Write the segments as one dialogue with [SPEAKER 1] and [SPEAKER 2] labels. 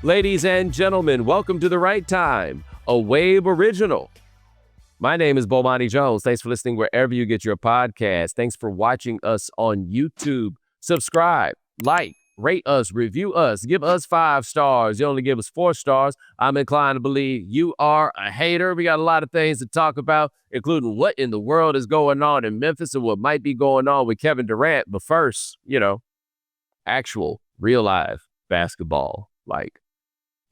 [SPEAKER 1] Ladies and gentlemen, welcome to The Right Time, a Wave original. My name is Bomani Jones. Thanks for listening wherever you get your podcast. Thanks for watching us on YouTube. Subscribe, like, rate us, review us, give us 5 stars. You only give us 4 stars. I'm inclined to believe you are a hater. We got a lot of things to talk about, including what in the world is going on in Memphis and what might be going on with Kevin Durant. But first, actual, real life basketball, like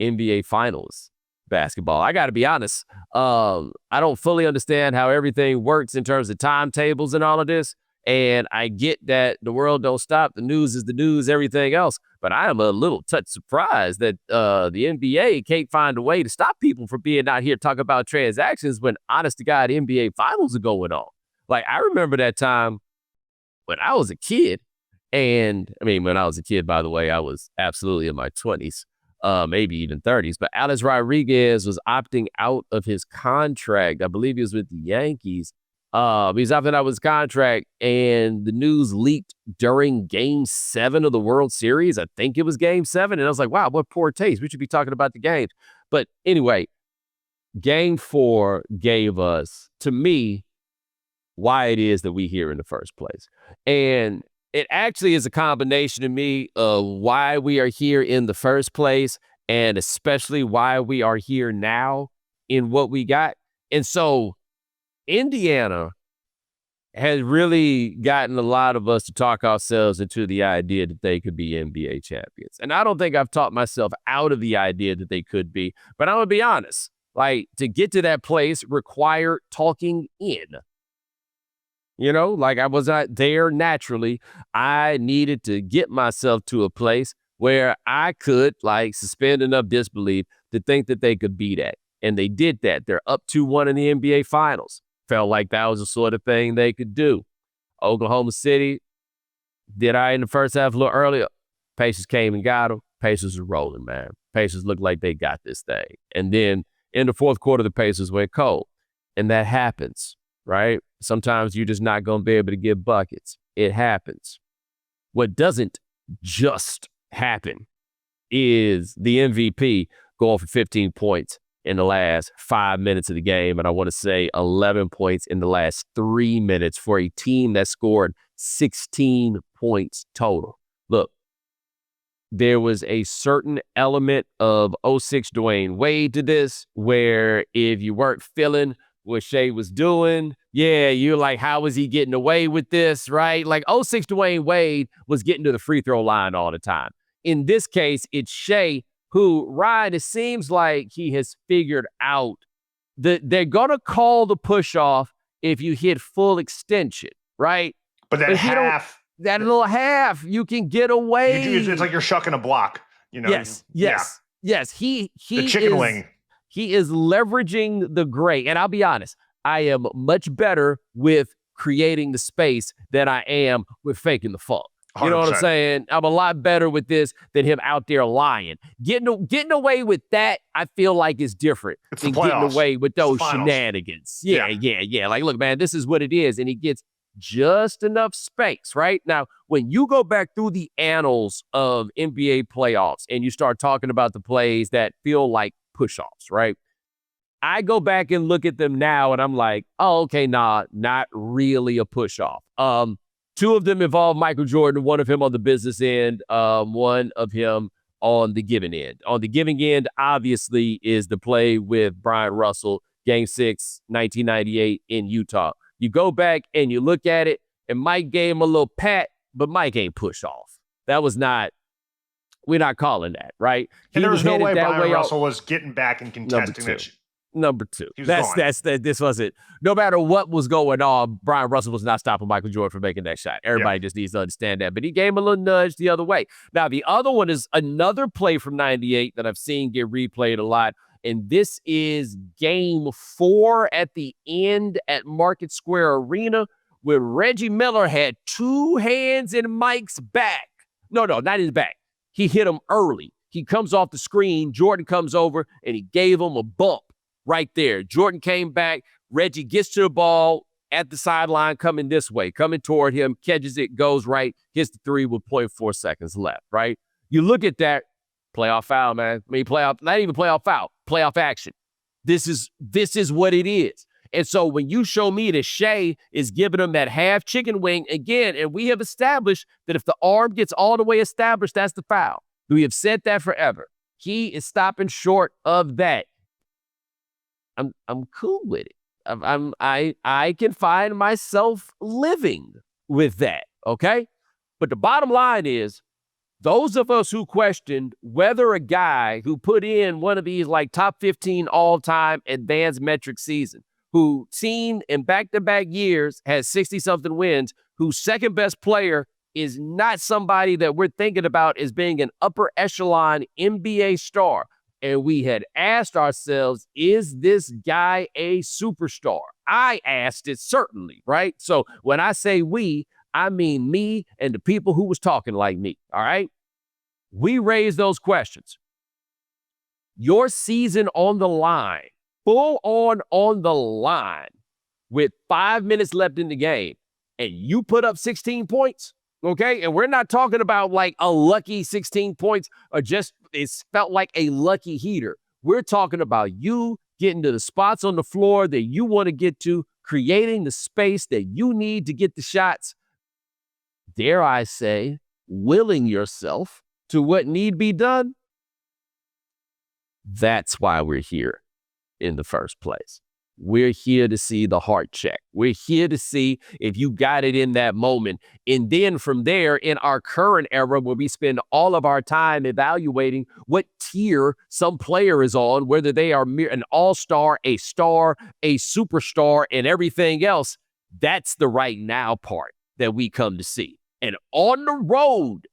[SPEAKER 1] NBA Finals basketball. I got to be honest. I don't fully understand how everything works in terms of timetables and all of this. And I get that the world don't stop. The news is the news, everything else. But I am a little touch surprised that the NBA can't find a way to stop people from being out here talking about transactions when, honest to God, NBA Finals are going on. Like, I remember that time when I was a kid. And I mean, when I was a kid, by the way, I was absolutely in my 20s. Maybe even 30s. But Alex Rodriguez was opting out of his contract. I believe he was with the Yankees. He's opting out of his contract, and the news leaked during Game 7 of the World Series. I think it was Game 7. And I was like, wow, what poor taste. We should be talking about the games. But anyway, Game 4 gave us, to me, why it is that we here in the first place. And it actually is a combination to me of why we are here in the first place, and especially why we are here now in what we got. And so Indiana has really gotten a lot of us to talk ourselves into the idea that they could be NBA champions. And I don't think I've talked myself out of the idea that they could be, but I'm going to be honest, like, to get to that place required talking in. Like, I was not there naturally. I needed to get myself to a place where I could, like, suspend enough disbelief to think that they could be that. And they did that. They're up 2-1 in the NBA Finals. Felt like that was the sort of thing they could do. Oklahoma City, did I in the first half a little earlier? Pacers came and got them. Pacers are rolling, man. Pacers look like they got this thing. And then in the fourth quarter, the Pacers went cold. And that happens, right? Sometimes you're just not going to be able to get buckets. It happens. What doesn't just happen is the MVP going for 15 points in the last 5 minutes of the game. And I want to say 11 points in the last 3 minutes for a team that scored 16 points total. Look, there was a certain element of 06 Dwayne Wade to this, where if you weren't feeling what Shai was doing, you're like, how was he getting away with this, right? Like, 06 Dwayne Wade was getting to the free throw line all the time. In this case, it's Shai who, Ryan, it seems like he has figured out that they're going to call the push off if you hit full extension, right?
[SPEAKER 2] But that half.
[SPEAKER 1] That little half, you can get away.
[SPEAKER 2] It's like you're shucking a block.
[SPEAKER 1] Yes. He
[SPEAKER 2] the chicken wing.
[SPEAKER 1] He is leveraging the gray. And I'll be honest, I am much better with creating the space than I am with faking the funk. You know 100%. What I'm saying? I'm a lot better with this than him out there lying. Getting away with that, I feel like is different than getting away with those shenanigans. Yeah. Like, look, man, this is what it is. And he gets just enough space, right? Now, when you go back through the annals of NBA playoffs and you start talking about the plays that feel like push-offs, right? I go back and look at them now and I'm like, oh, okay, not really a push-off. 2 of them involve Michael Jordan, one of him on the business end, one of him on the giving end. On the giving end, obviously, is the play with Brian Russell, Game 6, 1998 in Utah. You go back and you look at it, and Mike gave him a little pat, but Mike ain't push off. That was not, we're not calling that, right?
[SPEAKER 2] And there was no way Brian Russell was getting back and contesting it.
[SPEAKER 1] Number 2. This was it. No matter what was going on, Brian Russell was not stopping Michael Jordan from making that shot. Everybody just needs to understand that. But he gave him a little nudge the other way. Now, the other one is another play from 98 that I've seen get replayed a lot. And this is Game 4 at the end at Market Square Arena, where Reggie Miller had 2 hands in Mike's back. No, not his back. He hit him early. He comes off the screen. Jordan comes over, and he gave him a bump right there. Jordan came back. Reggie gets to the ball at the sideline, coming this way, coming toward him, catches it, goes right, hits the 3 with 0.4 seconds left, right? You look at that, Playoff foul, man. I mean, not even playoff foul, playoff action. This is what it is. And so when you show me that Shai is giving him that half chicken wing again, and we have established that if the arm gets all the way established, that's the foul. We have said that forever. He is stopping short of that. I'm cool with it. I can find myself living with that, okay? But the bottom line is, those of us who questioned whether a guy who put in one of these like top 15 all-time advanced metric season, who seen in back-to-back years has 60-something wins, whose second best player is not somebody that we're thinking about as being an upper echelon NBA star. And we had asked ourselves, is this guy a superstar? I asked it, certainly, right? So when I say we, I mean me and the people who was talking like me, all right? We raised those questions. Your season on the line, full on the line, with 5 minutes left in the game, and you put up 16 points, okay? And we're not talking about like a lucky 16 points or just it's felt like a lucky heater. We're talking about you getting to the spots on the floor that you want to get to, creating the space that you need to get the shots. Dare I say, willing yourself to what need be done. That's why we're here in the first place. We're here to see the heart check. We're here to see if you got it in that moment. And then from there, in our current era, where we spend all of our time evaluating what tier some player is on, whether they are an all-star, a star, a superstar, and everything else, that's the right now part that we come to see. And on the road,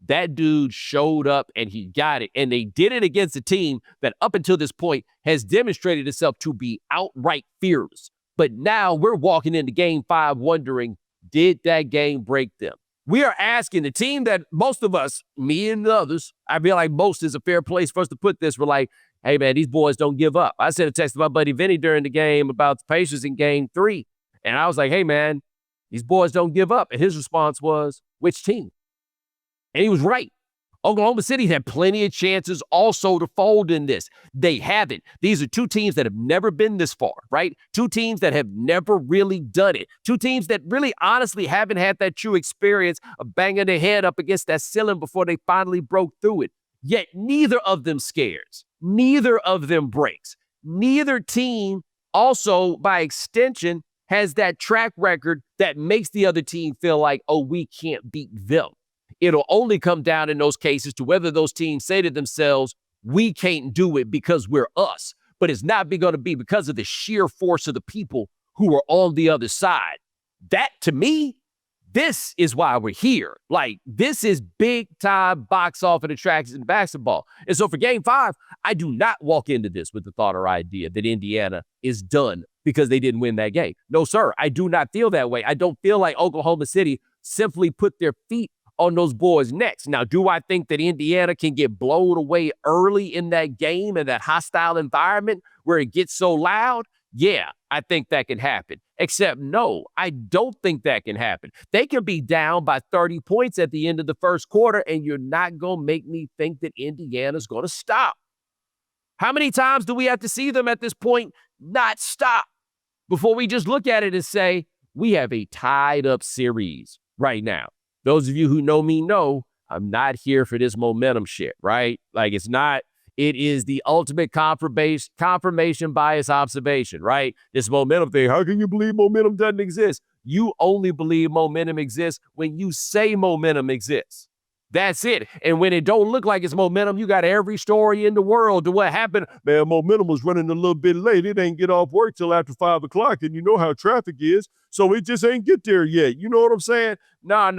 [SPEAKER 1] that dude showed up and he got it. And they did it against a team that up until this point has demonstrated itself to be outright fearless. But now we're walking into game 5 wondering, did that game break them? We are asking the team that most of us, me and the others, I feel like most is a fair place for us to put this. We're like, hey, man, these boys don't give up. I sent a text to my buddy Vinny during the game about the Pacers in game 3. And I was like, hey, man, these boys don't give up. And his response was, which team? And he was right. Oklahoma City had plenty of chances also to fold in this. They haven't. These are two teams that have never been this far, right? Two teams that have never really done it. Two teams that really honestly haven't had that true experience of banging their head up against that ceiling before they finally broke through it. Yet neither of them scares. Neither of them breaks. Neither team also, by extension, has that track record that makes the other team feel like, oh, we can't beat them. It'll only come down in those cases to whether those teams say to themselves, we can't do it because we're us. But it's not going to be because of the sheer force of the people who are on the other side. That, to me, this is why we're here. Like, this is big time box office attractions in basketball. And so for game 5, I do not walk into this with the thought or idea that Indiana is done because they didn't win that game. No, sir, I do not feel that way. I don't feel like Oklahoma City simply put their feet on those boys' necks. Now, do I think that Indiana can get blown away early in that game and that hostile environment where it gets so loud? Yeah, I think that can happen. Except, no, I don't think that can happen. They can be down by 30 points at the end of the first quarter, and you're not going to make me think that Indiana's going to stop. How many times do we have to see them at this point not stop before we just look at it and say, we have a tied up series right now? Those of you who know me know I'm not here for this momentum shit, right? Like, it's not, it is the ultimate confirmation bias observation, right? This momentum thing, how can you believe momentum doesn't exist? You only believe momentum exists when you say momentum exists. That's it. And when it don't look like it's momentum, you got every story in the world to what happened. Man, momentum was running a little bit late. It ain't get off work till after 5 o'clock, and you know how traffic is, so it just ain't get there yet. You know what I'm saying? Nah.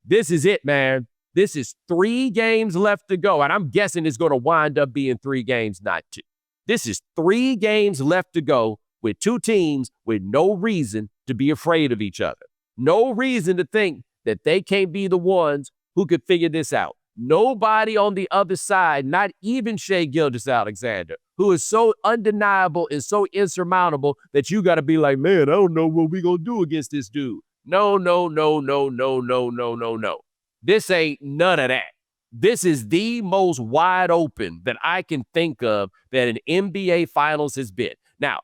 [SPEAKER 1] This is it, man. This is 3 games left to go, and I'm guessing it's going to wind up being 3 games, not 2. This is 3 games left to go with 2 teams with no reason to be afraid of each other. No reason to think that they can't be the ones who could figure this out. Nobody on the other side, not even Shai Gilgeous-Alexander, who is so undeniable and so insurmountable that you got to be like, man, I don't know what we going to do against this dude. No. This ain't none of that. This is the most wide open that I can think of that an NBA Finals has been. Now,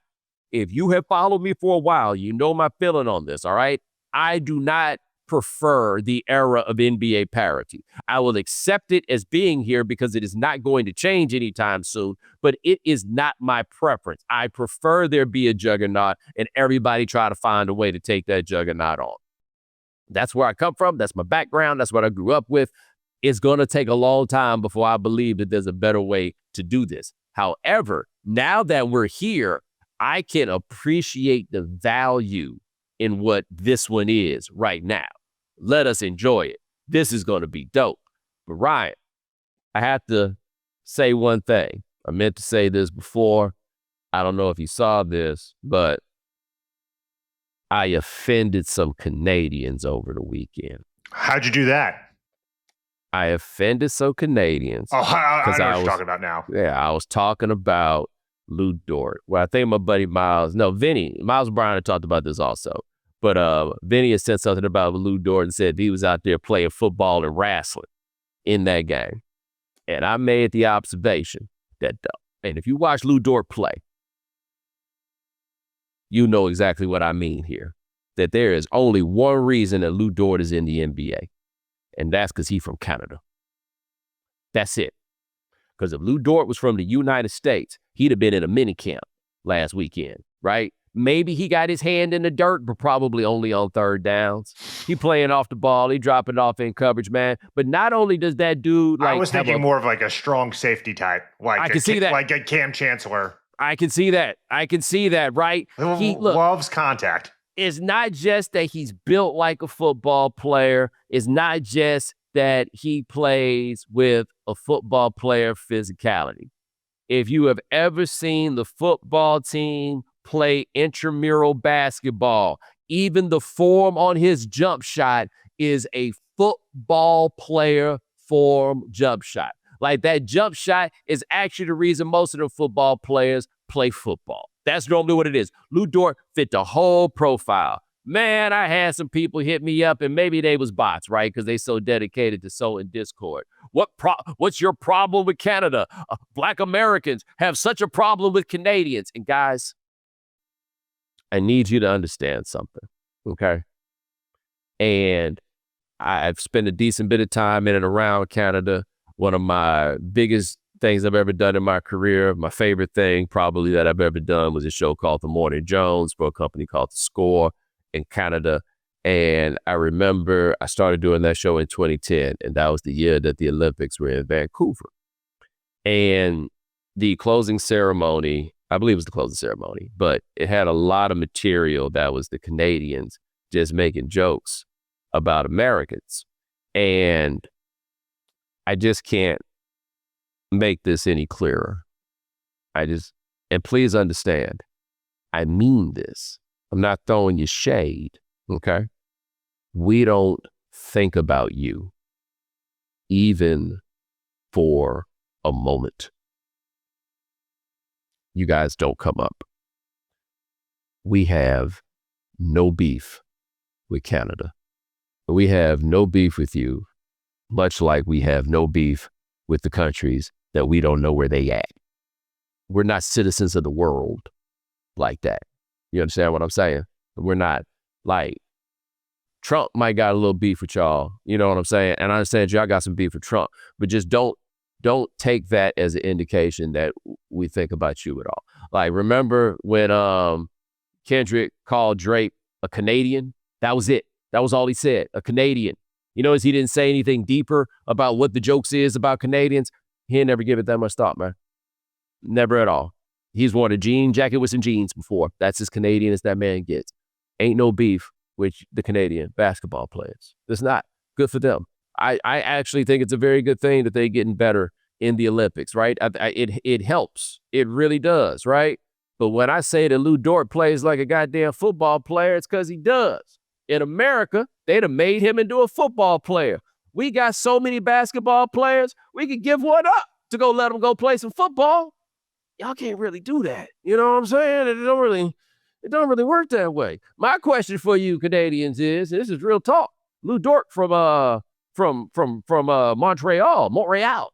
[SPEAKER 1] if you have followed me for a while, you know my feeling on this, all right? I do not prefer the era of NBA parity. I will accept it as being here because it is not going to change anytime soon, but it is not my preference. I prefer there be a juggernaut and everybody try to find a way to take that juggernaut on. That's where I come from. That's my background. That's what I grew up with. It's going to take a long time before I believe that there's a better way to do this. However, now that we're here, I can appreciate the value in what this one is right now. Let us enjoy it. This is going to be dope. But Ryan, I have to say one thing. I meant to say this before. I don't know if you saw this, but I offended some Canadians over the weekend.
[SPEAKER 2] How'd you do that?
[SPEAKER 1] I offended some Canadians.
[SPEAKER 2] Oh, I know what you're talking about now.
[SPEAKER 1] Yeah, I was talking about Lu Dort. Well, I think my buddy Miles Bryan had talked about this also. But Vinny had said something about Lu Dort and said he was out there playing football and wrestling in that game. And I made the observation that, and if you watch Lu Dort play, you know exactly what I mean here. That there is only one reason that Lu Dort is in the NBA. And that's because he's from Canada. That's it. Because if Lu Dort was from the United States, he'd have been in a minicamp last weekend, right? Maybe he got his hand in the dirt, but probably only on third downs. He playing off the ball. He dropping off in coverage, man. But not only does that dude
[SPEAKER 2] I was thinking more of like a strong safety type. Like
[SPEAKER 1] I can see that.
[SPEAKER 2] Like a Cam Chancellor.
[SPEAKER 1] I can see that, right?
[SPEAKER 2] He loves contact.
[SPEAKER 1] It's not just that he's built like a football player. It's not just that he plays with a football player physicality. If you have ever seen the football team play intramural basketball, even the form on his jump shot is a football player form jump shot. Like that jump shot is actually the reason most of the football players play football. That's normally what it is. Lu Dort fit the whole profile. Man, I had some people hit me up, and maybe they was bots, right? Because they so dedicated to sowing discord. What's your problem with Canada? Black Americans have such a problem with Canadians. And guys, I need you to understand something, okay? And I've spent a decent bit of time in and around Canada. One of my biggest things I've ever done in my career, my favorite thing probably that I've ever done was a show called The Morning Jones for a company called The Score in Canada. And I remember I started doing that show in 2010, and that was the year that the Olympics were in Vancouver. And the closing ceremony, I believe it was the closing ceremony, but it had a lot of material that was the Canadians just making jokes about Americans. And I just can't make this any clearer. And please understand, I mean this. I'm not throwing you shade, okay? We don't think about you, even for a moment. You guys don't come up. We have no beef with Canada. We have no beef with you, much like we have no beef with the countries that we don't know where they at. We're not citizens of the world like that. You understand what I'm saying? We're not like Trump might got a little beef with y'all. You know what I'm saying? And I understand y'all got some beef with Trump, but just don't take that as an indication that we think about you at all. Like, remember when Kendrick called Drake a Canadian? That was it. That was all he said, a Canadian. You notice he didn't say anything deeper about what the jokes is about Canadians. He ain't never give it that much thought, man. Never at all. He's worn a jean jacket with some jeans before. That's as Canadian as that man gets. Ain't no beef with the Canadian basketball players. It's not. Good for them. I actually think it's a very good thing that they're getting better in the Olympics, right? It helps. It really does, right? But when I say that Lu Dort plays like a goddamn football player, it's because he does. In America, they'd have made him into a football player. We got so many basketball players, we could give one up to go let them go play some football. Y'all can't really do that. You know what I'm saying? It don't really work that way. My question for you Canadians is, this is real talk. Lu Dort from from Montreal.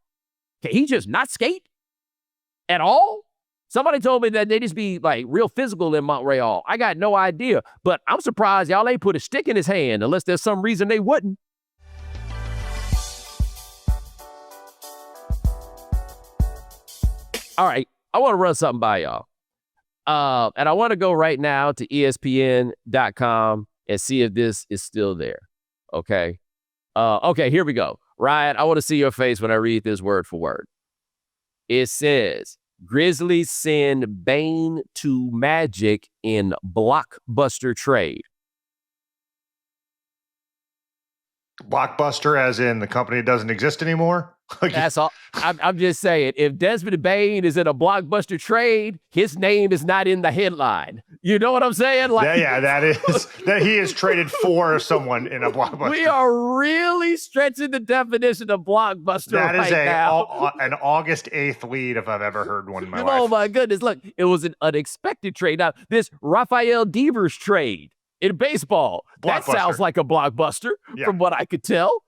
[SPEAKER 1] Can he just not skate at all? Somebody told me that they just be like real physical in Montreal. I got no idea, but I'm surprised y'all ain't put a stick in his hand unless there's some reason they wouldn't. All right, I want to run something by y'all. And I want to go right now to ESPN.com and see if this is still there. Okay. Okay, here we go. Ryan, I want to see your face when I read this word for word. It says, Grizzlies send Bane to Magic in blockbuster trade.
[SPEAKER 2] Blockbuster as in the company doesn't exist anymore?
[SPEAKER 1] That's all. I'm just saying, if Desmond Bane is in a blockbuster trade, his name is not in the headline. You know what I'm saying? Like,
[SPEAKER 2] yeah, that is that he is traded for someone in a blockbuster.
[SPEAKER 1] We are really stretching the definition of blockbuster
[SPEAKER 2] that
[SPEAKER 1] right now.
[SPEAKER 2] An August 8th lead if I've ever heard one in my life.
[SPEAKER 1] Oh my goodness. Look, it was an unexpected trade. Now, this Rafael Devers trade in baseball, that sounds like a blockbuster from what I could tell.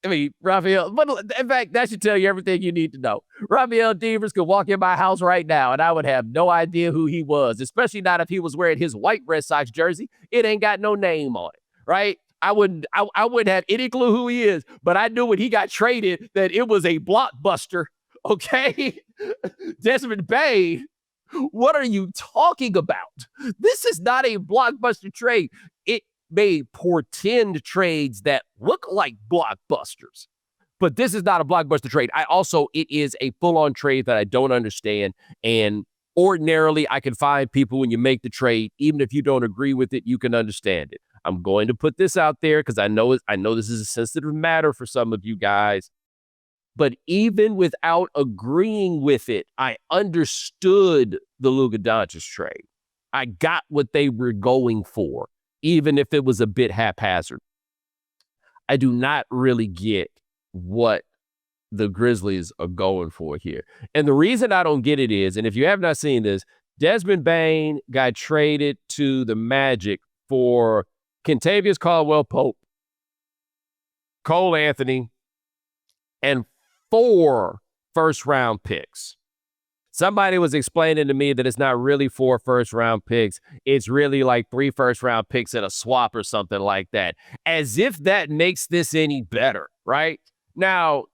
[SPEAKER 1] I mean, Rafael, but in fact, that should tell you everything you need to know. Rafael Devers could walk in my house right now, and I would have no idea who he was, especially not if he was wearing his white Red Sox jersey. It ain't got no name on it, right? I wouldn't have any clue who he is, but I knew when he got traded that it was a blockbuster, okay? Desmond Bane, what are you talking about? This is not a blockbuster trade. It may portend trades that look like blockbusters, but this is not a blockbuster trade. It is a full-on trade that I don't understand. And ordinarily, I can find people when you make the trade, even if you don't agree with it, you can understand it. I'm going to put this out there because I know this is a sensitive matter for some of you guys. But even without agreeing with it, I understood the Luka Doncic trade. I got what they were going for, even if it was a bit haphazard. I do not really get what the Grizzlies are going for here. And the reason I don't get it is, and if you have not seen this, Desmond Bane got traded to the Magic for Kentavious Caldwell-Pope, Cole Anthony, and 4 first-round picks. Somebody was explaining to me that it's not really 4 first-round picks. It's really like 3 first-round picks in a swap or something like that. As if that makes this any better, right? Now,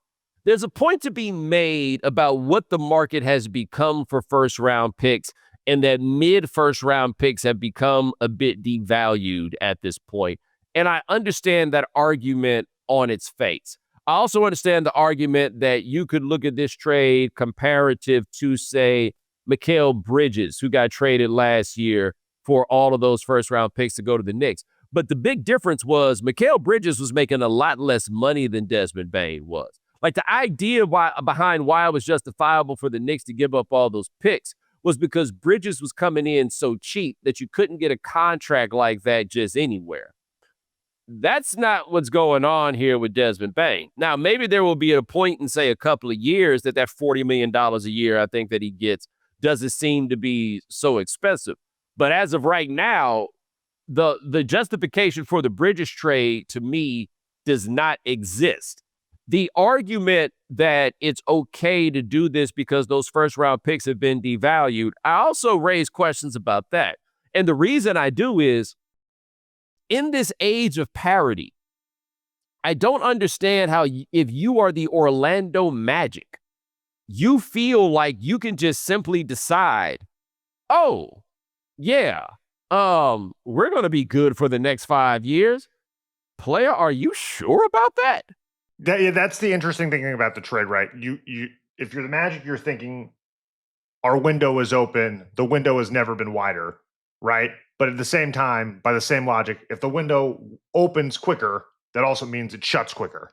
[SPEAKER 1] there's a point to be made about what the market has become for first-round picks, and that mid-first-round picks have become a bit devalued at this point. And I understand that argument on its face. I also understand the argument that you could look at this trade comparative to, say, Mikal Bridges, who got traded last year for all of those first-round picks to go to the Knicks. But the big difference was Mikal Bridges was making a lot less money than Desmond Bane was. Like, the idea behind why it was justifiable for the Knicks to give up all those picks was because Bridges was coming in so cheap that you couldn't get a contract like that just anywhere. That's not what's going on here with Desmond Bane. Now, maybe there will be a point in, say, a couple of years that $40 million a year I think that he gets doesn't seem to be so expensive. But as of right now, the justification for the Bridges trade, to me, does not exist. The argument that it's okay to do this because those first-round picks have been devalued, I also raise questions about that. And the reason I do is, in this age of parity, I don't understand how if you are the Orlando Magic, you feel like you can just simply decide, oh, yeah, we're going to be good for the next 5 years. Player, are you sure about that?
[SPEAKER 2] That's the interesting thing about the trade, right? You, if you're the Magic, you're thinking our window is open. The window has never been wider, right? But at the same time, by the same logic, if the window opens quicker, that also means it shuts quicker,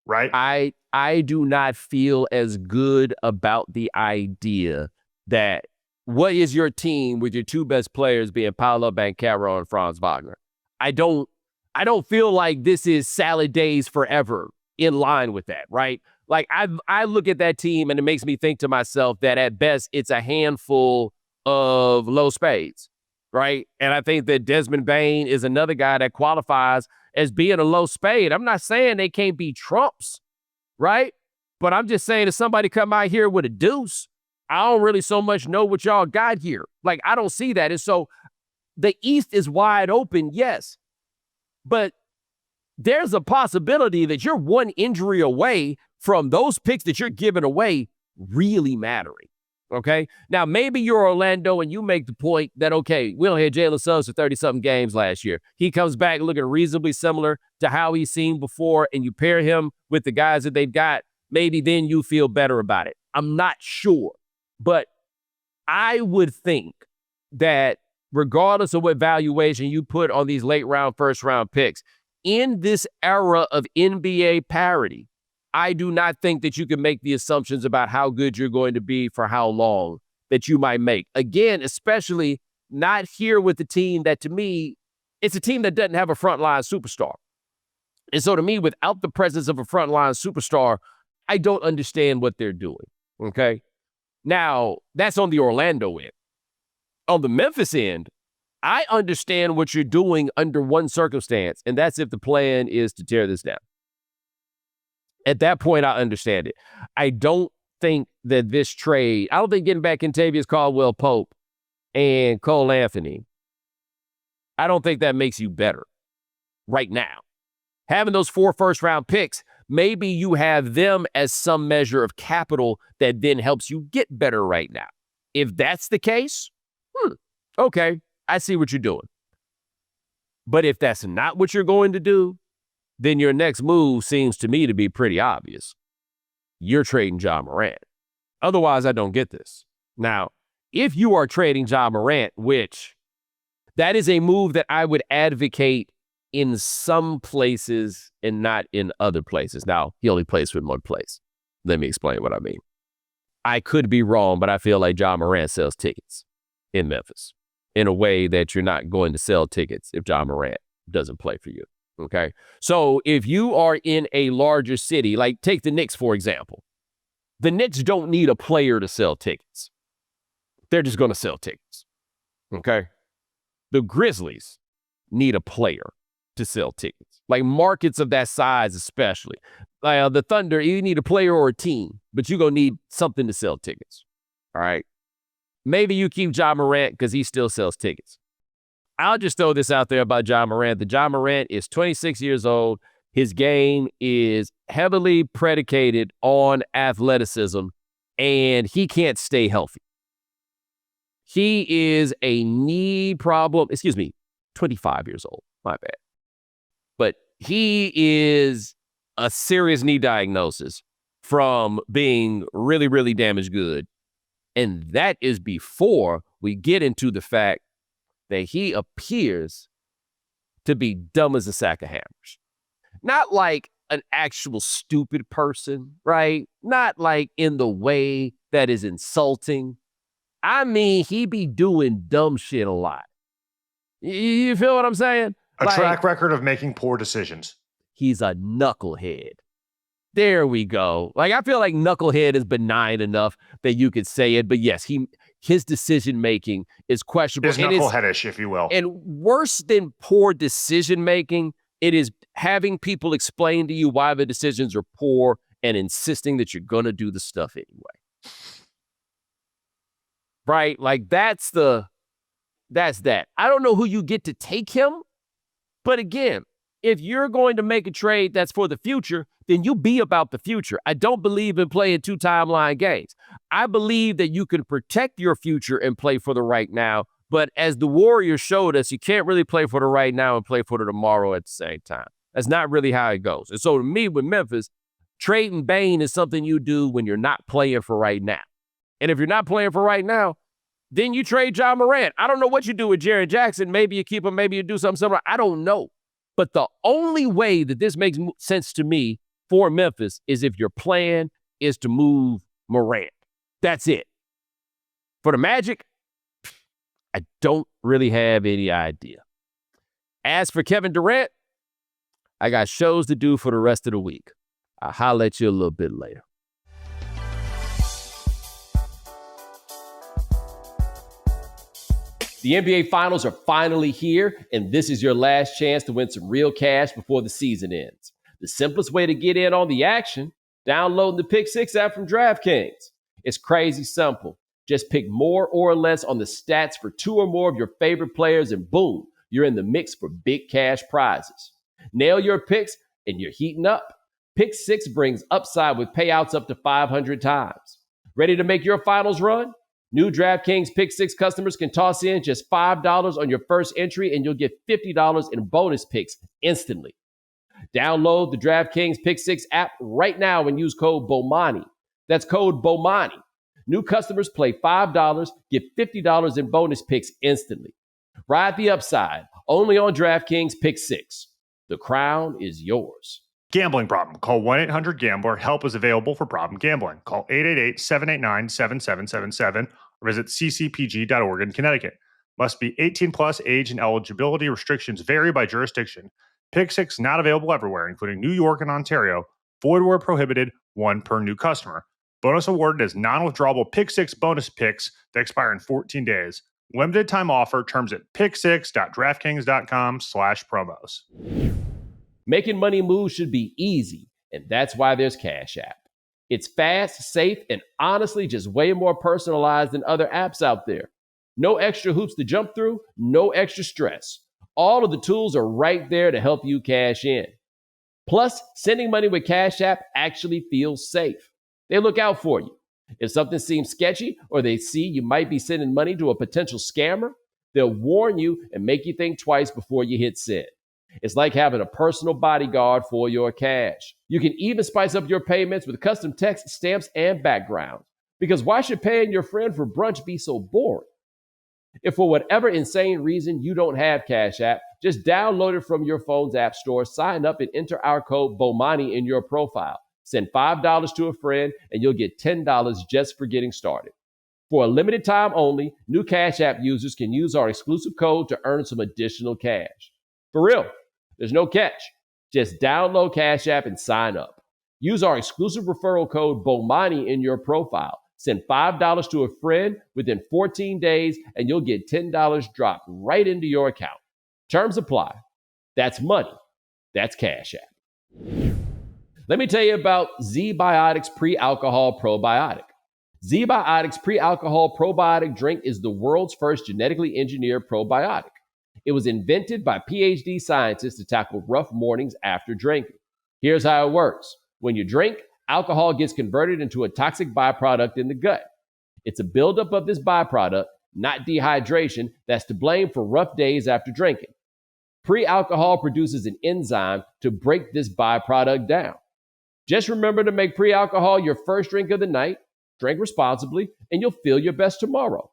[SPEAKER 2] right?
[SPEAKER 1] I do not feel as good about the idea that what is your team with your 2 best players being Paolo Banchero and Franz Wagner? I don't feel like this is salad days forever in line with that, right? Like I look at that team and it makes me think to myself that at best it's a handful of low spades. Right. And I think that Desmond Bane is another guy that qualifies as being a low spade. I'm not saying they can't be trumps, right? But I'm just saying if somebody come out here with a deuce, I don't really so much know what y'all got here. Like, I don't see that. And so the East is wide open, yes. But there's a possibility that you're one injury away from those picks that you're giving away really mattering. Okay? Now, maybe you're Orlando and you make the point that, okay, we don't have Jalen Suggs for 30-something games last year. He comes back looking reasonably similar to how he's seen before, and you pair him with the guys that they've got, maybe then you feel better about it. I'm not sure. But I would think that regardless of what valuation you put on these late round, first round picks, in this era of NBA parity, I do not think that you can make the assumptions about how good you're going to be for how long that you might make. Again, especially not here with the team that, to me, it's a team that doesn't have a frontline superstar. And so to me, without the presence of a frontline superstar, I don't understand what they're doing, okay? Now, that's on the Orlando end. On the Memphis end, I understand what you're doing under one circumstance, and that's if the plan is to tear this down. At that point, I understand it. I don't think that this trade, I don't think getting back Kentavious Caldwell-Pope and Cole Anthony, I don't think that makes you better right now. Having those 4 first-round picks, maybe you have them as some measure of capital that then helps you get better right now. If that's the case, okay, I see what you're doing. But if that's not what you're going to do, then your next move seems to me to be pretty obvious. You're trading Ja Morant. Otherwise, I don't get this. Now, if you are trading Ja Morant, which that is a move that I would advocate in some places and not in other places. Now, he only plays for one place. Let me explain what I mean. I could be wrong, but I feel like Ja Morant sells tickets in Memphis in a way that you're not going to sell tickets if Ja Morant doesn't play for you. Okay. So if you are in a larger city, like take the Knicks, for example, the Knicks don't need a player to sell tickets. They're just going to sell tickets. Okay. The Grizzlies need a player to sell tickets, like markets of that size, especially. The Thunder, you need a player or a team, but you're going to need something to sell tickets. All right. Maybe you keep Ja Morant because he still sells tickets. I'll just throw this out there about Ja Morant. The Ja Morant is 26 years old. His game is heavily predicated on athleticism, and he can't stay healthy. He is a knee problem. 25 years old. My bad. But he is a serious knee diagnosis from being really, really damaged good. And that is before we get into the fact that he appears to be dumb as a sack of hammers. Not like an actual stupid person, right? Not like in the way that is insulting. I mean, he be doing dumb shit a lot. You feel what I'm saying?
[SPEAKER 2] A track record of making poor decisions.
[SPEAKER 1] He's a knucklehead. There we go. Like, I feel like knucklehead is benign enough that you could say it. But yes, his decision-making is questionable.
[SPEAKER 2] It's knuckleheadish, if you will.
[SPEAKER 1] And worse than poor decision-making, it is having people explain to you why the decisions are poor and insisting that you're going to do the stuff anyway. Right? Like, that's that. I don't know who you get to take him. But again, if you're going to make a trade that's for the future, then you be about the future. I don't believe in playing 2 timeline games. I believe that you can protect your future and play for the right now. But as the Warriors showed us, you can't really play for the right now and play for the tomorrow at the same time. That's not really how it goes. And so to me, with Memphis, trading Bane is something you do when you're not playing for right now. And if you're not playing for right now, then you trade Ja Morant. I don't know what you do with Jaren Jackson. Maybe you keep him. Maybe you do something similar. I don't know. But the only way that this makes sense to me for Memphis is if your plan is to move Morant. That's it. For the Magic, I don't really have any idea. As for Kevin Durant, I got shows to do for the rest of the week. I'll holler at you a little bit later. The NBA Finals are finally here, and this is your last chance to win some real cash before the season ends. The simplest way to get in on the action, downloading the Pick 6 app from DraftKings. It's crazy simple. Just pick more or less on the stats for two or more of your favorite players, and boom, you're in the mix for big cash prizes. Nail your picks, and you're heating up. Pick 6 brings upside with payouts up to 500 times. Ready to make your finals run? New DraftKings Pick 6 customers can toss in just $5 on your first entry, and you'll get $50 in bonus picks instantly. Download the DraftKings Pick 6 app right now and use code Bomani. That's code Bomani. New customers play $5, get $50 in bonus picks instantly. Ride the upside, only on DraftKings Pick 6. The crown is yours.
[SPEAKER 2] Gambling problem? Call 1-800-GAMBLER. Help is available for problem gambling. Call 888-789-7777 or visit ccpg.org in Connecticut. Must be 18 plus, age and eligibility restrictions vary by jurisdiction. Pick 6 not available everywhere, including New York and Ontario. Void where prohibited, one per new customer. Bonus awarded as non-withdrawable Pick 6 bonus picks that expire in 14 days. Limited time offer. Terms at pick6.draftkings.com/promos.
[SPEAKER 1] Making money moves should be easy, and that's why there's Cash App. It's fast, safe, and honestly just way more personalized than other apps out there. No extra hoops to jump through, no extra stress. All of the tools are right there to help you cash in. Plus, sending money with Cash App actually feels safe. They look out for you. If something seems sketchy or they see you might be sending money to a potential scammer, they'll warn you and make you think twice before you hit send. It's like having a personal bodyguard for your cash. You can even spice up your payments with custom text, stamps, and backgrounds. Because why should paying your friend for brunch be so boring? If for whatever insane reason you don't have Cash App, just download it from your phone's app store, sign up, and enter our code BOMANI in your profile. Send $5 to a friend, and you'll get $10 just for getting started. For a limited time only, new Cash App users can use our exclusive code to earn some additional cash. For real, there's no catch. Just download Cash App and sign up. Use our exclusive referral code BOMANI in your profile. Send $5 to a friend within 14 days, and you'll get $10 dropped right into your account. Terms apply. That's money. That's Cash App. Let me tell you about Z-Biotics Pre-Alcohol Probiotic. Z-Biotics Pre-Alcohol Probiotic drink is the world's first genetically engineered probiotic. It was invented by PhD scientists to tackle rough mornings after drinking. Here's how it works. When you drink, alcohol gets converted into a toxic byproduct in the gut. It's a buildup of this byproduct, not dehydration, that's to blame for rough days after drinking. Pre-alcohol produces an enzyme to break this byproduct down. Just remember to make pre-alcohol your first drink of the night, drink responsibly, and you'll feel your best tomorrow.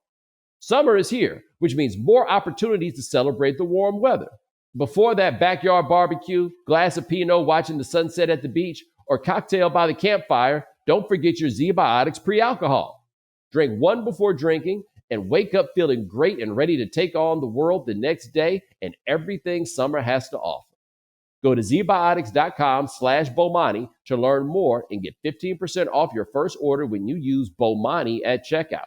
[SPEAKER 1] Summer is here, which means more opportunities to celebrate the warm weather. Before that backyard barbecue, glass of Pinot watching the sunset at the beach, or cocktail by the campfire, don't forget your Z-Biotics pre-alcohol. Drink one before drinking and wake up feeling great and ready to take on the world the next day and everything summer has to offer. Go to zbiotics.com/Bomani to learn more and get 15% off your first order when you use Bomani at checkout.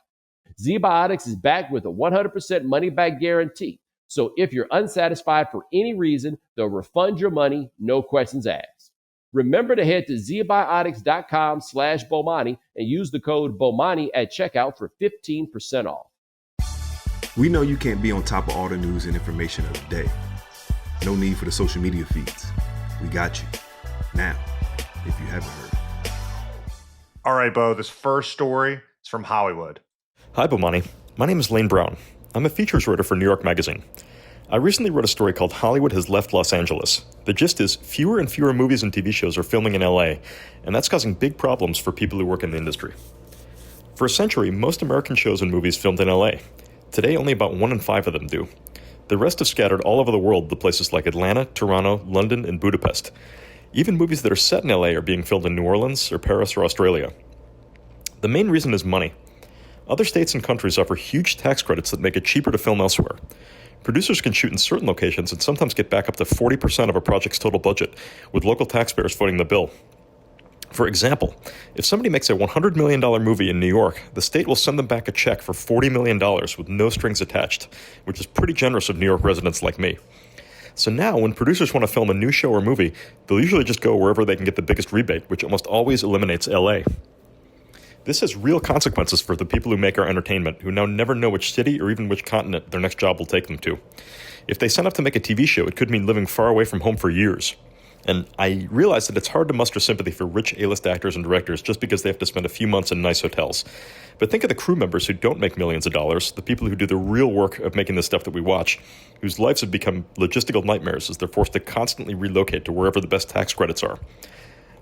[SPEAKER 1] Z-Biotics is backed with a 100% money-back guarantee. So if you're unsatisfied for any reason, they'll refund your money, no questions asked. Remember to head to zbiotics.com/Bomani and use the code Bomani at checkout for 15% off.
[SPEAKER 3] We know you can't be on top of all the news and information of the day. No need for the social media feeds. We got you. Now, if you haven't heard.
[SPEAKER 2] All right, Bo, this first story is from Hollywood.
[SPEAKER 4] Hi, Bomani. My name is Lane Brown. I'm a features writer for New York Magazine. I recently wrote a story called Hollywood Has Left Los Angeles. The gist is fewer and fewer movies and TV shows are filming in LA, and that's causing big problems for people who work in the industry. For a century, most American shows and movies filmed in LA. Today, only about 1 in 5 of them do. The rest have scattered all over the world to places like Atlanta, Toronto, London, and Budapest. Even movies that are set in LA are being filmed in New Orleans or Paris or Australia. The main reason is money. Other states and countries offer huge tax credits that make it cheaper to film elsewhere. Producers can shoot in certain locations and sometimes get back up to 40% of a project's total budget, with local taxpayers footing the bill. For example, if somebody makes a $100 million movie in New York, the state will send them back a check for $40 million with no strings attached, which is pretty generous of New York residents like me. So now, when producers want to film a new show or movie, they'll usually just go wherever they can get the biggest rebate, which almost always eliminates LA. This has real consequences for the people who make our entertainment, who now never know which city or even which continent their next job will take them to. If they sign up to make a TV show, it could mean living far away from home for years. And I realize that it's hard to muster sympathy for rich A-list actors and directors just because they have to spend a few months in nice hotels. But think of the crew members who don't make millions of dollars, the people who do the real work of making the stuff that we watch, whose lives have become logistical nightmares as they're forced to constantly relocate to wherever the best tax credits are.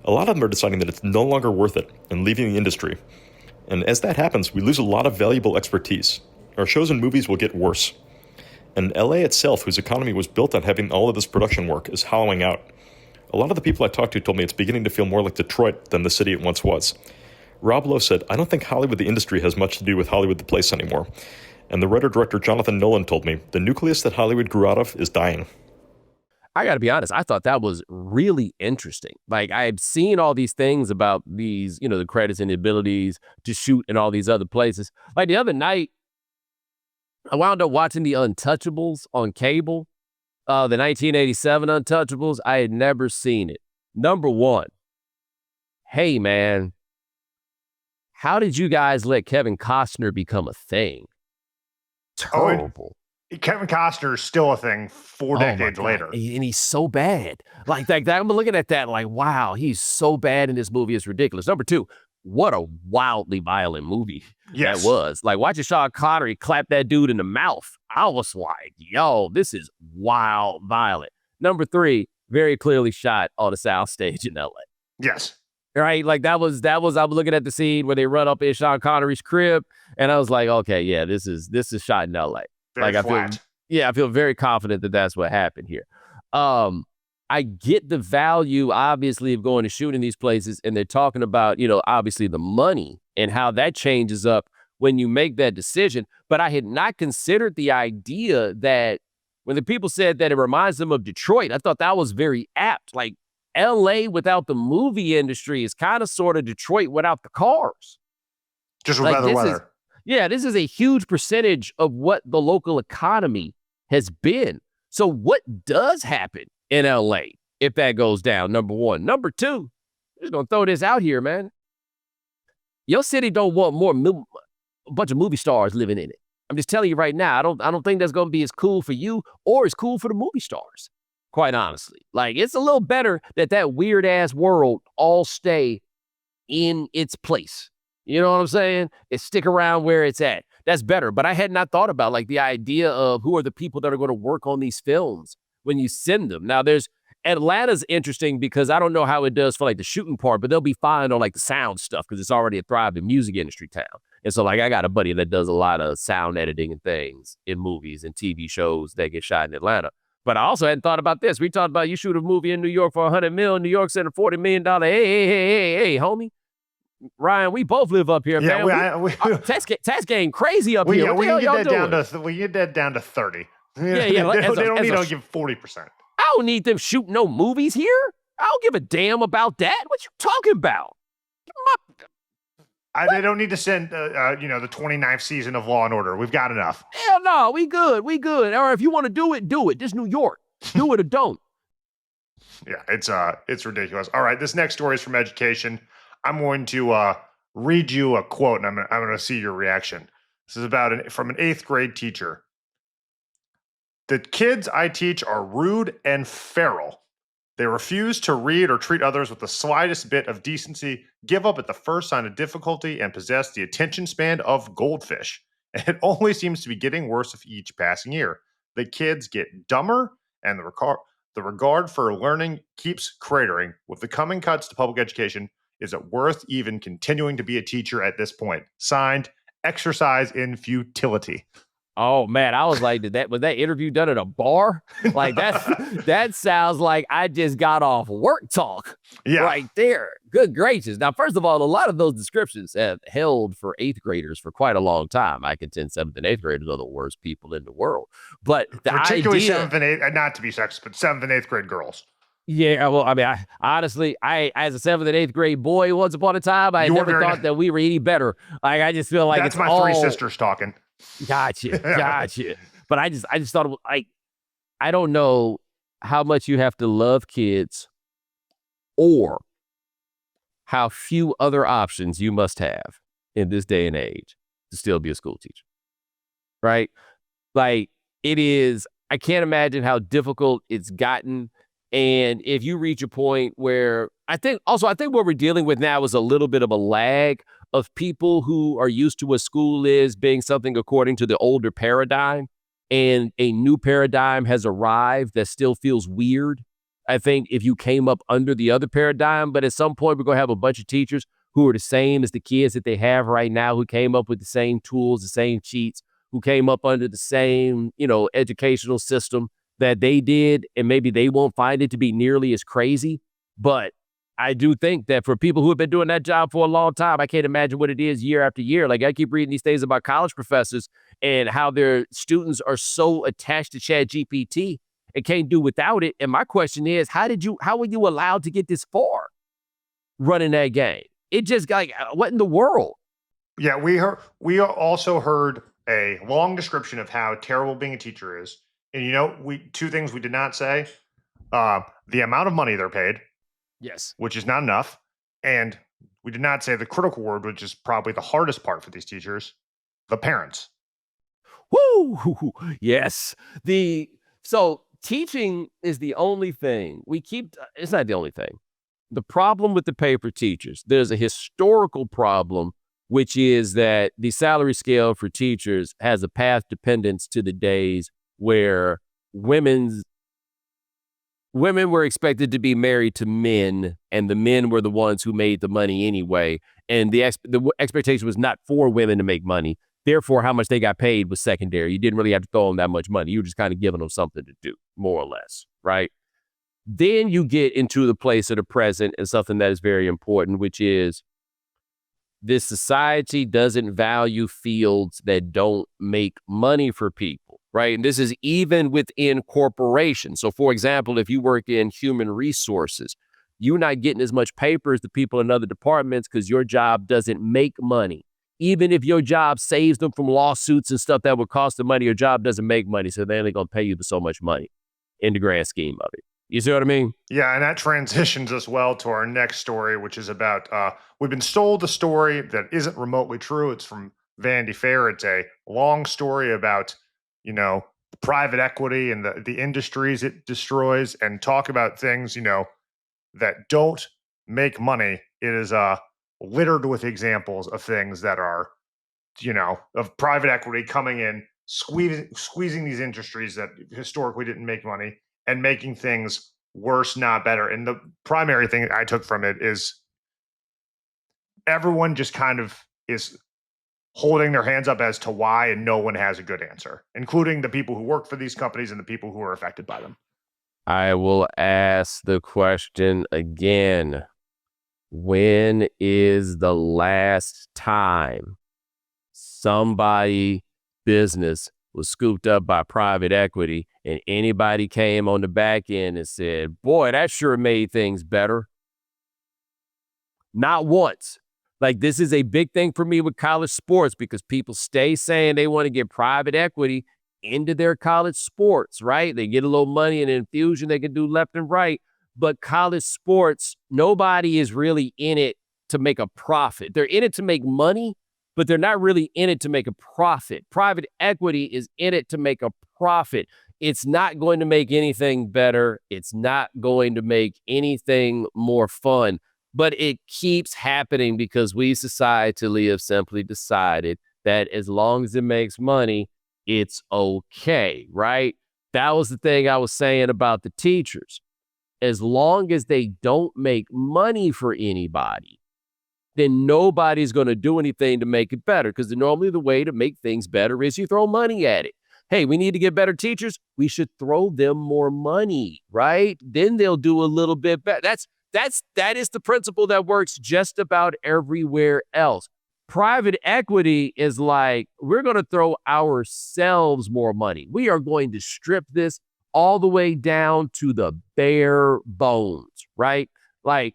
[SPEAKER 4] A lot of them are deciding that it's no longer worth it and leaving the industry. And as that happens, we lose a lot of valuable expertise. Our shows and movies will get worse. And LA itself, whose economy was built on having all of this production work, is hollowing out. A lot of the people I talked to told me it's beginning to feel more like Detroit than the city it once was. Rob Lowe said, "I don't think Hollywood the industry has much to do with Hollywood the place anymore." And the writer-director Jonathan Nolan told me, "The nucleus that Hollywood grew out of is dying."
[SPEAKER 1] I got to be honest, I thought that was really interesting. Like, I had seen all these things about these, the credits and the abilities to shoot in all these other places. Like the other night, I wound up watching The Untouchables on cable. The 1987 Untouchables. I had never seen it. Number one, hey, man, how did you guys let Kevin Costner become a thing? Terrible.
[SPEAKER 2] Kevin Costner is still a thing 4 decades later.
[SPEAKER 1] And he's so bad. Like that. I'm looking at that like, wow, he's so bad in this movie. It's ridiculous. Number two, what a wildly violent movie that was. Like, watching Sean Connery clap that dude in the mouth. I was like, yo, this is wild violent. Number three, very clearly shot on a soundstage in LA.
[SPEAKER 2] Yes.
[SPEAKER 1] Right? Like I was looking at the scene where they run up in Sean Connery's crib, and I was like, okay, yeah, this is shot in LA.
[SPEAKER 2] Very
[SPEAKER 1] like
[SPEAKER 2] flat.
[SPEAKER 1] I feel very confident that that's what happened here. I get the value, obviously, of going to shoot in these places, and they're talking about, obviously the money and how that changes up when you make that decision. But I had not considered the idea that when the people said that it reminds them of Detroit, I thought that was very apt. Like, LA without the movie industry is kind of sort of Detroit without the cars.
[SPEAKER 2] Just with weather.
[SPEAKER 1] This is a huge percentage of what the local economy has been. So what does happen in LA if that goes down? Number one. Number two, I'm just going to throw this out here, man. Your city don't want a bunch of movie stars living in it. I'm just telling you right now, I don't think that's going to be as cool for you or as cool for the movie stars, quite honestly. Like, it's a little better that weird-ass world all stay in its place. You know what I'm saying? It stick around where it's at. That's better. But I had not thought about, like, the idea of who are the people that are going to work on these films when you send them. Now, Atlanta's interesting because I don't know how it does for, like, the shooting part, but they'll be fine on, like, the sound stuff because it's already a thriving music industry town. And so, like, I got a buddy that does a lot of sound editing and things in movies and TV shows that get shot in Atlanta. But I also hadn't thought about this. We talked about you shoot a movie in New York for $100 million. New York sent a $40 million. Hey, homie. Ryan, we both live up here, man. Tax game crazy up here.
[SPEAKER 2] We get that down to 30.
[SPEAKER 1] Yeah.
[SPEAKER 2] They don't need to give 40%.
[SPEAKER 1] I don't need them shooting no movies here. I don't give a damn about that. What you talking about?
[SPEAKER 2] They don't need to send, the 29th season of Law and Order. We've got enough.
[SPEAKER 1] Hell no, we good. Or if you want to do it, do it. This New York. Do it or don't.
[SPEAKER 2] Yeah, it's ridiculous. All right, this next story is from Education. I'm going to read you a quote, and I'm going to see your reaction. This is from an 8th grade teacher. "The kids I teach are rude and feral. They refuse to read or treat others with the slightest bit of decency, give up at the first sign of difficulty, and possess the attention span of goldfish. And it only seems to be getting worse with each passing year. The kids get dumber, and the regard for learning keeps cratering. With the coming cuts to public education, is it worth even continuing to be a teacher at this point? Signed, Exercise in Futility."
[SPEAKER 1] Oh man, I was like, was that interview done at a bar? Like that sounds like I just got off work talk right there. Good gracious. Now, first of all, a lot of those descriptions have held for 8th graders for quite a long time. I contend 7th and 8th graders are the worst people in the world. But
[SPEAKER 2] particularly 7th and 8th, not to be sexist, but 7th and 8th grade girls.
[SPEAKER 1] Yeah, well, I mean, I honestly, as a 7th and 8th grade boy, once upon a time, I
[SPEAKER 2] You were
[SPEAKER 1] never
[SPEAKER 2] very
[SPEAKER 1] thought
[SPEAKER 2] nice.
[SPEAKER 1] that we were any better. Like, I just feel like
[SPEAKER 2] That's
[SPEAKER 1] it's
[SPEAKER 2] my
[SPEAKER 1] all
[SPEAKER 2] three sisters talking.
[SPEAKER 1] gotcha. But I just thought, like, I don't know how much you have to love kids or how few other options you must have in this day and age to still be a school teacher, right? Like, it is, I can't imagine how difficult it's gotten. And if you reach a point where I think what we're dealing with now is a little bit of a lag of people who are used to what school is being something according to the older paradigm, and a new paradigm has arrived that still feels weird. I think if you came up under the other paradigm, but at some point we're going to have a bunch of teachers who are the same as the kids that they have right now, who came up with the same tools, the same cheats, who came up under the same, educational system that they did, and maybe they won't find it to be nearly as crazy. But I do think that for people who have been doing that job for a long time, I can't imagine what it is year after year. Like, I keep reading these things about college professors and how their students are so attached to Chat GPT and can't do without it. And my question is, how were you allowed to get this far running that game? It just got, like, what in the world?
[SPEAKER 2] Yeah, we also heard a long description of how terrible being a teacher is. And two things we did not say. The amount of money they're paid,
[SPEAKER 1] Yes.
[SPEAKER 2] which is not enough. And we did not say the critical word, which is probably the hardest part for these teachers, the parents.
[SPEAKER 1] Woo! Yes. So teaching is the only thing it's not the only thing. The problem with the pay for teachers, there's a historical problem, which is that the salary scale for teachers has a path dependence to the days where women were expected to be married to men, and the men were the ones who made the money anyway. And the expectation was not for women to make money. Therefore, how much they got paid was secondary. You didn't really have to throw them that much money. You were just kind of giving them something to do, more or less, right? Then you get into the place of the present and something that is very important, which is this society doesn't value fields that don't make money for people, right? And this is even within corporations. So, for example, if you work in human resources, you're not getting as much paper as the people in other departments because your job doesn't make money. Even if your job saves them from lawsuits and stuff that would cost them money, your job doesn't make money. So they're only going to pay you so much money in the grand scheme of it. You see what I mean?
[SPEAKER 2] Yeah, and that transitions us well to our next story, which is about we've been sold a story that isn't remotely true. It's from Vanity Fair. It's a long story about, private equity and the industries it destroys, and talk about things, that don't make money. It is littered with examples of things that are, of private equity coming in, squeezing these industries that historically didn't make money and making things worse, not better. And the primary thing I took from it is everyone just kind of is holding their hands up as to why, and no one has a good answer, including the people who work for these companies and the people who are affected by them.
[SPEAKER 1] I will ask the question again. When is the last time somebody business was scooped up by private equity and anybody came on the back end and said, boy, that sure made things better? Not once. Like, this is a big thing for me with college sports because people stay saying they want to get private equity into their college sports, right? They get a little money and infusion they can do left and right. But college sports, nobody is really in it to make a profit. They're in it to make money, but they're not really in it to make a profit. Private equity is in it to make a profit. It's not going to make anything better. It's not going to make anything more fun, but it keeps happening because we societally have simply decided that as long as it makes money, it's okay, right? That was the thing I was saying about the teachers. As long as they don't make money for anybody, then nobody's going to do anything to make it better, because normally the way to make things better is you throw money at it. Hey, we need to get better teachers. We should throw them more money, right? Then they'll do a little bit better. That is the principle that works just about everywhere else. Private equity is like, we're going to throw ourselves more money. We are going to strip this all the way down to the bare bones, right? Like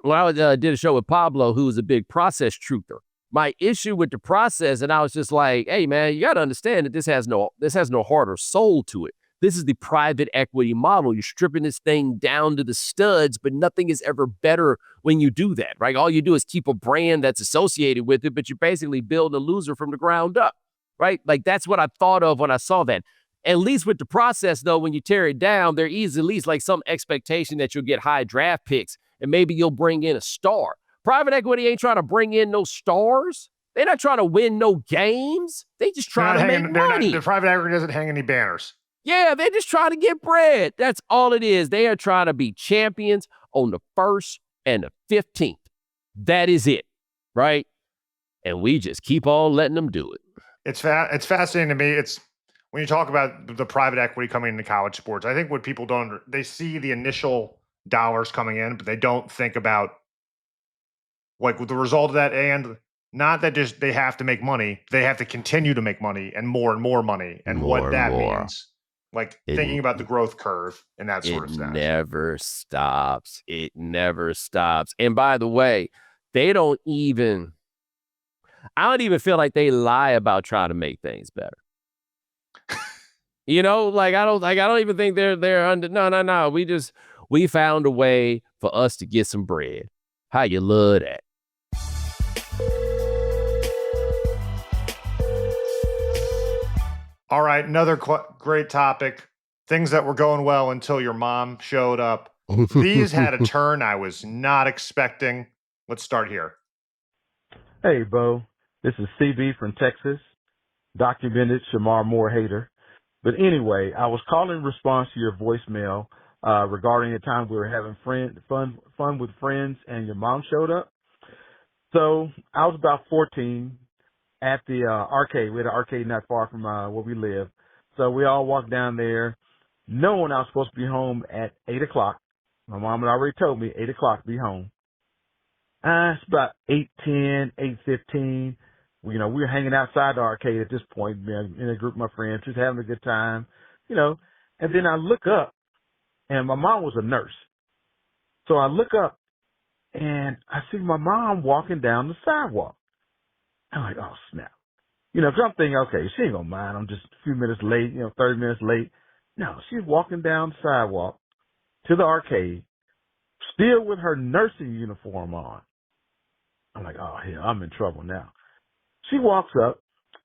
[SPEAKER 1] when I did a show with Pablo, who was a big process truther, my issue with the process, and I was just like, hey, man, you got to understand that this has no heart or soul to it. This is the private equity model. You're stripping this thing down to the studs, but nothing is ever better when you do that, right? All you do is keep a brand that's associated with it, but you're basically building a loser from the ground up, right? Like that's what I thought of when I saw that. At least with the process, though, when you tear it down, there is at least like some expectation that you'll get high draft picks and maybe you'll bring in a star. Private equity ain't trying to bring in no stars. They're not trying to win no games. They just trying to make money.
[SPEAKER 2] The private equity doesn't hang any banners.
[SPEAKER 1] Yeah, they're just trying to get bread. That's all it is. They are trying to be champions on the 1st and the 15th. That is it, right? And we just keep on letting them do it.
[SPEAKER 2] It's fascinating to me. It's when you talk about the private equity coming into college sports, I think what people they see the initial dollars coming in, but they don't think about like the result of that, and not that just they have to make money, they have to continue to make money and more money, and what that means. Like thinking about the growth curve and that sort of stuff.
[SPEAKER 1] It never stops. It never stops. And by the way, I don't even feel like they lie about trying to make things better. You know, I don't even think they're under. No. We found a way for us to get some bread. How you love that?
[SPEAKER 2] All right, another great topic. Things that were going well until your mom showed up. These had a turn I was not expecting. Let's start here.
[SPEAKER 5] Hey, Bo. This is CB from Texas, documented Shamar Moore hater. But anyway, I was calling in response to your voicemail regarding the time we were having fun with friends and your mom showed up. So I was about 14 at the arcade. We had an arcade not far from where we live. So we all walked down there knowing I was supposed to be home at 8 o'clock. My mom had already told me 8 o'clock be home. It's about 8:10, 8:15. We were hanging outside the arcade at this point, in a group of my friends, just having a good time, And then I look up, and my mom was a nurse. So I look up, and I see my mom walking down the sidewalk. I'm like, oh, snap. Because I'm thinking, okay, she ain't going to mind. I'm just a few minutes late, 30 minutes late. No, she's walking down the sidewalk to the arcade, still with her nursing uniform on. I'm like, oh, hell, I'm in trouble now. She walks up.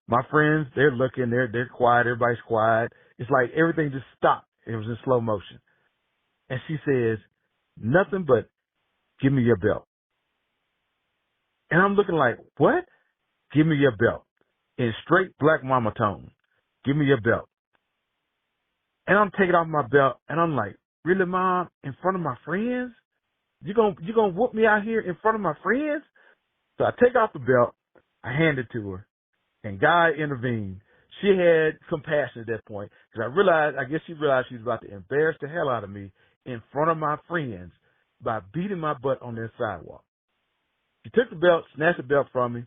[SPEAKER 5] My friends, they're looking, they're quiet, everybody's quiet. It's like everything just stopped. It was in slow motion. And she says, nothing but, give me your belt. And I'm looking like, what? Give me your belt. In straight black mama tone. Give me your belt. And I'm taking off my belt, and I'm like, really, Mom? In front of my friends? You gonna whoop me out here in front of my friends? So I take off the belt, I hand it to her, and God intervened. She had compassion at that point, because I guess she realized she was about to embarrass the hell out of me in front of my friends by beating my butt on their sidewalk. She took the belt, snatched the belt from me.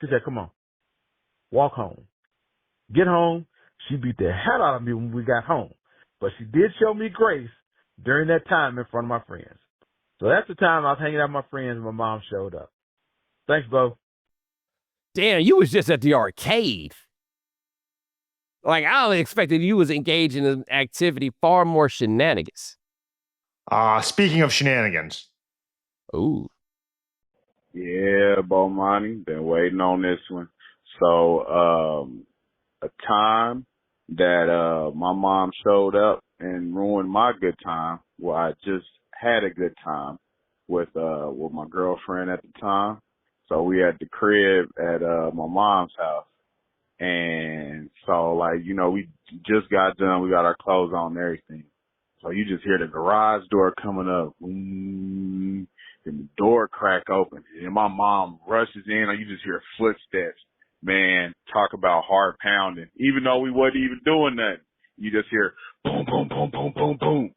[SPEAKER 5] She said, come on, walk home. Get home. She beat the hell out of me when we got home. But she did show me grace during that time in front of my friends. So that's the time I was hanging out with my friends and my mom showed up. Thanks, Bo.
[SPEAKER 1] Damn, you was just at the arcade. Like, I only expected you was engaged in an activity far more shenanigans.
[SPEAKER 2] Speaking of shenanigans.
[SPEAKER 1] Ooh.
[SPEAKER 6] Yeah, Bomani, been waiting on this one. So, a time that my mom showed up and ruined my good time. Well, I just had a good time with my girlfriend at the time. So we at the crib at my mom's house. And so we just got done, we got our clothes on and everything. So you just hear the garage door coming up, and the door crack open, and my mom rushes in, and you just hear footsteps. Man, talk about heart pounding. Even though we wasn't even doing nothing, you just hear boom, boom, boom, boom, boom, boom.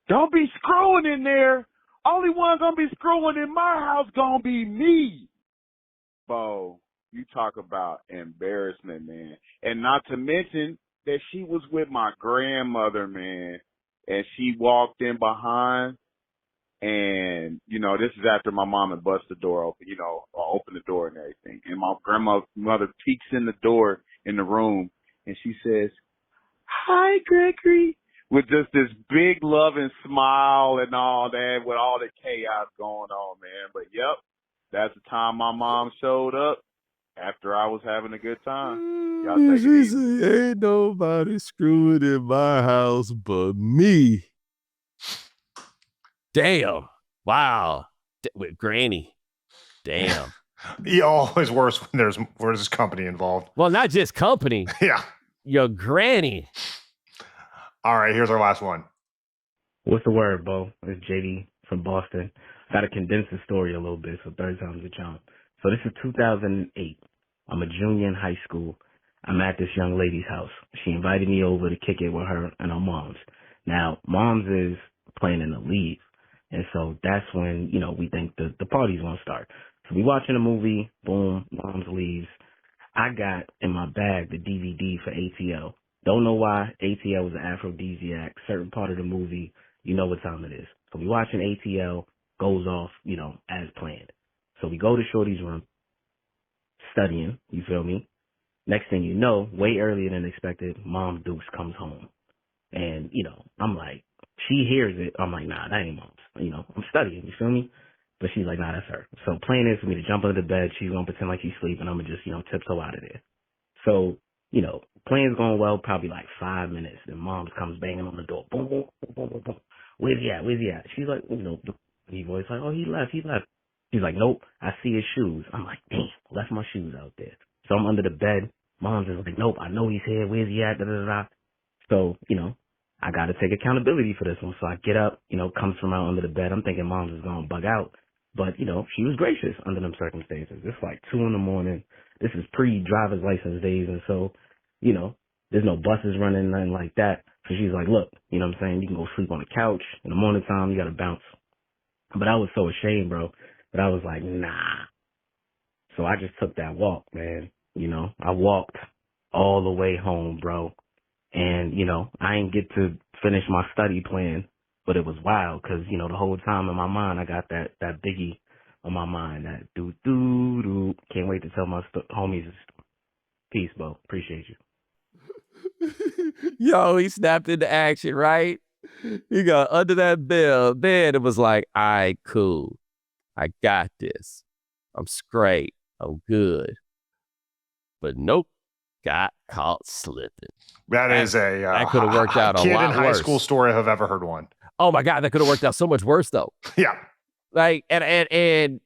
[SPEAKER 6] Don't be screwing in there. Only one gonna be screwing in my house gonna be me. Bo, you talk about embarrassment, man. And not to mention, that she was with my grandmother, man, and she walked in behind, and, you know, this is after my mom had bust the door open, you know, or opened the door and everything. And my grandmother peeks in the door in the room, and she says, "Hi, Gregory," with just this big loving smile and all that, with all the chaos going on, man. But, yep, that's the time my mom showed up after I was having a good time. Y'all take it
[SPEAKER 1] She
[SPEAKER 6] easy.
[SPEAKER 1] said, ain't nobody screwing in my house but me. Damn. Wow. With Granny. Damn.
[SPEAKER 2] Always worse when there's company involved.
[SPEAKER 1] Well, not just company.
[SPEAKER 2] Yeah.
[SPEAKER 1] Your granny.
[SPEAKER 2] All right, here's our last one.
[SPEAKER 7] What's the word, Bo? It's JD from Boston. Got to condense the story a little bit, so third time's a charm. So this is 2008. I'm a junior in high school. I'm at this young lady's house. She invited me over to kick it with her and her moms. Now, moms is planning to leave. And so that's when, you know, we think the party's going to start. So we watching a movie, boom, moms leaves. I got in my bag the DVD for ATL. Don't know why. ATL was an aphrodisiac. Certain part of the movie, you know what time it is. So we watching ATL, goes off, you know, as planned. So we go to Shorty's room, studying, you feel me? Next thing you know, way earlier than expected, Mom Dukes comes home. And, you know, I'm like, she hears it. I'm like, nah, that ain't Mom's. You know, I'm studying, you feel me? But she's like, nah, that's her. So plan is for me to jump under the bed. She's going to pretend like she's asleep, and I'm going to just, you know, tiptoe out of there. So, you know, plan's going well, probably like 5 minutes. Then Mom comes banging on the door. Boom, boom, boom, boom, boom, boom. Where's he at? Where's he at? She's like, you know, the voice like, oh, he left. She's like, nope, I see his shoes. I'm like, damn, left my shoes out there. So I'm under the bed. Mom's just like, nope, I know he's here. Where's he at? Da, da, da, da. So, you know, I got to take accountability for this one. So I get up, you know, comes from out under the bed. I'm thinking Mom's is going to bug out. But, you know, she was gracious under them circumstances. It's like 2 a.m. This is pre-driver's license days. And so, you know, there's no buses running, nothing like that. So she's like, look, you know what I'm saying? You can go sleep on the couch. In the morning time, you got to bounce. But I was so ashamed, bro. But I was like, nah. So I just took that walk, man. You know, I walked all the way home, bro. And, you know, I didn't get to finish my study plan, but it was wild because, you know, the whole time in my mind, I got that Biggie on my mind, that do. Can't wait to tell my homies. Peace, Bo. Appreciate you.
[SPEAKER 1] Yo, he snapped into action, right? He got under that bed. Then it was like, all right, cool. I got this. I'm straight. I'm good. But nope, got caught slipping.
[SPEAKER 2] That
[SPEAKER 1] could have worked out a
[SPEAKER 2] kid
[SPEAKER 1] lot
[SPEAKER 2] in high
[SPEAKER 1] worse.
[SPEAKER 2] school story I've ever heard one.
[SPEAKER 1] Oh my God, that could have worked out so much worse though.
[SPEAKER 2] Yeah.
[SPEAKER 1] Like, and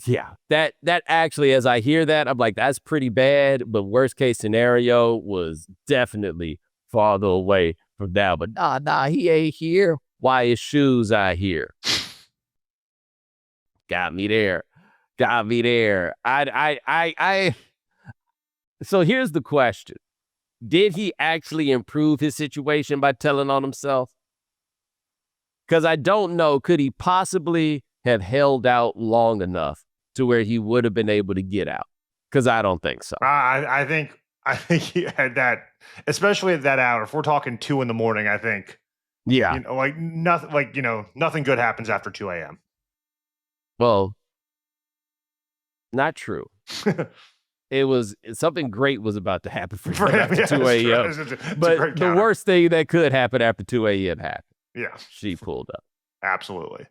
[SPEAKER 1] yeah, that actually, as I hear that, I'm like, that's pretty bad. But worst case scenario was definitely farther away from that. But nah, he ain't here. Why his shoes out here? Got me there. So here's the question. Did he actually improve his situation by telling on himself? Because I don't know, could he possibly have held out long enough to where he would have been able to get out? Because I don't think so.
[SPEAKER 2] I think he had that, especially at that hour. If we're talking 2 a.m, I think,
[SPEAKER 1] Yeah.
[SPEAKER 2] you know, like nothing, like, you know, nothing good happens after 2 a.m.
[SPEAKER 1] Well, not true. Something great was about to happen for him after 2 a.m. But the worst thing that could happen after 2 a.m. happened.
[SPEAKER 2] Yeah.
[SPEAKER 1] She pulled up.
[SPEAKER 2] Absolutely.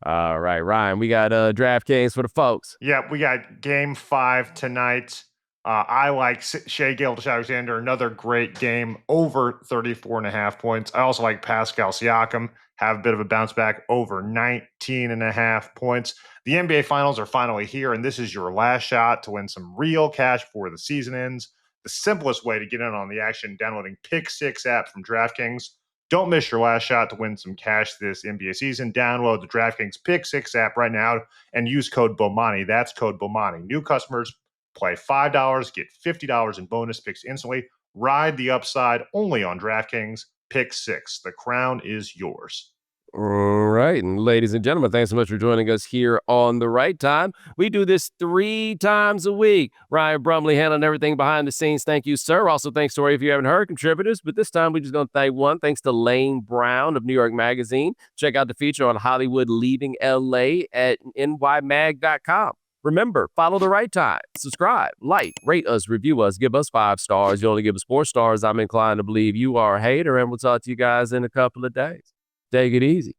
[SPEAKER 1] All right, Ryan, we got DraftKings for the folks.
[SPEAKER 2] Yeah, we got Game 5 tonight. I like Shai Gilgeous-Alexander, another great game, over 34.5 points. I also like Pascal Siakam, have a bit of a bounce back, over 19.5 points. The NBA Finals are finally here, and this is your last shot to win some real cash before the season ends. The simplest way to get in on the action, downloading Pick 6 app from DraftKings. Don't miss your last shot to win some cash this NBA season. Download the DraftKings Pick 6 app right now and use code Bomani. That's code Bomani. New customers play $5, get $50 in bonus picks instantly. Ride the upside only on DraftKings Pick 6. The crown is yours.
[SPEAKER 1] All right. And ladies and gentlemen, thanks so much for joining us here on The Right Time. We do this 3 times a week. Ryan Brumley handling everything behind the scenes. Thank you, sir. Also, thanks to our, if you haven't heard, contributors. But this time, we're just going to thank one. Thanks to Lane Brown of New York Magazine. Check out the feature on Hollywood leaving LA at nymag.com. Remember, follow The Right Time. Subscribe, like, rate us, review us, give us 5 stars. You only give us 4 stars, I'm inclined to believe you are a hater. And we'll talk to you guys in a couple of days. Take it easy.